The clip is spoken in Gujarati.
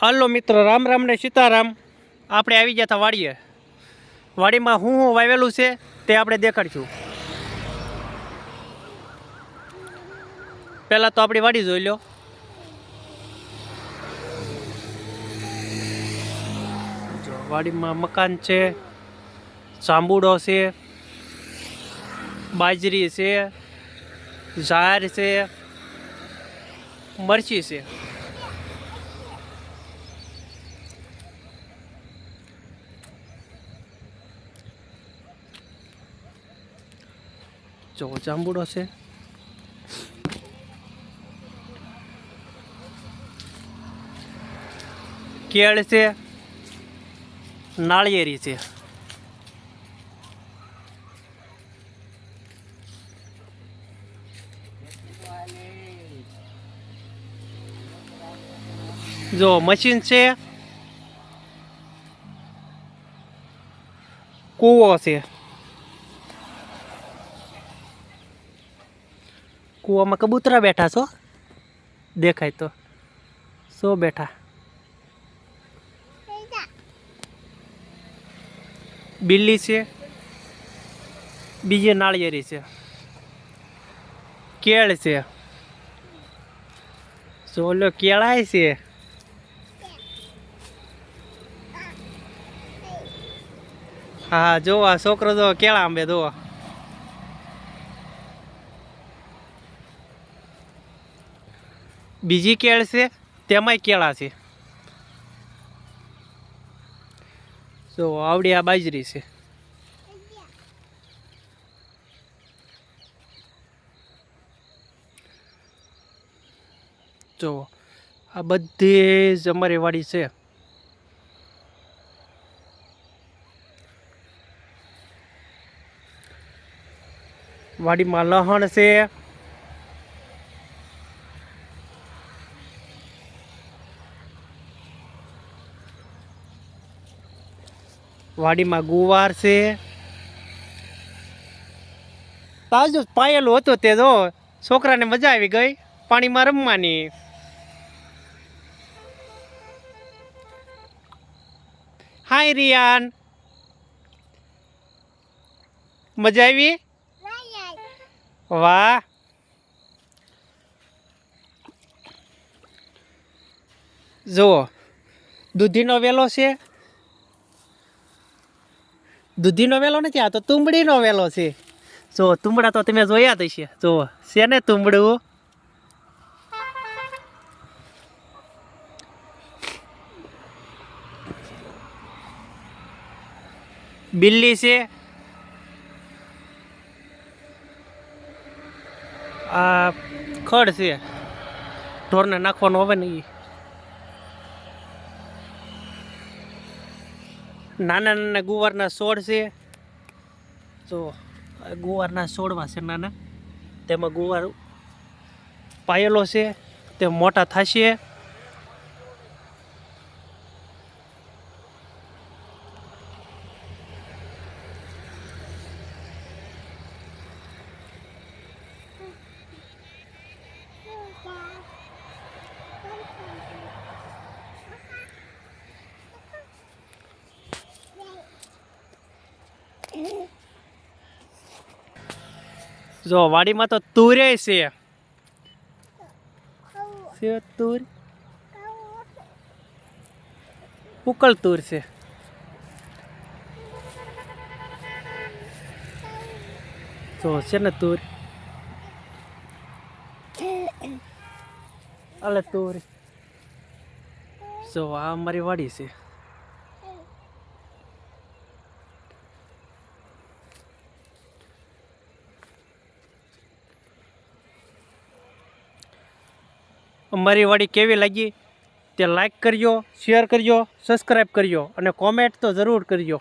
હલો મિત્રો, રામ રામ ને સીતારામ। આપણે આવી ગયા હતા વાડીએ। વાડીમાં હું વાવેલું છે તે આપણે દેખાડશું। પહેલાં તો આપણી વાડી જોઈ લો। જો વાડીમાં મકાન છે, જાંબુડો છે, બાજરી છે, ઝાર છે, મરચી છે। જો જાંબુડો છે, કેળ છે, નાળિયેરી છે। જો મશીન છે, કૂવો છે। કૂવામાં કબૂતરા બેઠા છો, દેખાય તો સો બેઠા। બિલ્લી છે, બીજી નાળિયેરી છે, કેળ છે, સોલો કેળાય છે। હા જો આ છોકરો જો કેળા આંબે જો। બીજી કેળ છે, તેમાંય કેળા છે। જો આવડી આ બાજરી છે। જો આ બધી જ અમારી વાડી છે। વાડીમાં લહણ છે, વાડીમાં ગુવાર છે। તાજું પાયેલું હતું તે જો છોકરાને મજા આવી ગઈ પાણીમાં રમવાની। હાય રિયાન, મજા આવી? વાહ। જુઓ દૂધીનો વેલો છે, દૂધીનો વેલો નથી, આ તો તુંબડીનો વેલો છે। જો તુંબડા તો તમે જોયા જ હશે। જુઓ છે ને તુંબડું। બિલ્લી છે, આ ખડ છે, ઢોરને નાખવાનું આવે ને એ। નાના નાના ગુવારના છોડ છે। જો ગુવારના છોડવા છે નાના, તેમાં ગુવાર પાયેલો છે, તે મોટા થશે। જો વાડીમાં તો તુરે છે, તુર ઉકળ તુર છે। જો છે ને તુર, અલે તુર। જો આ અમારી વાડી છે। અમારી વાડી કેવી લાગી તે લાઈક કરજો, શેર કરજો, સબસ્ક્રાઈબ કરજો અને કોમેન્ટ તો જરૂર કરજો।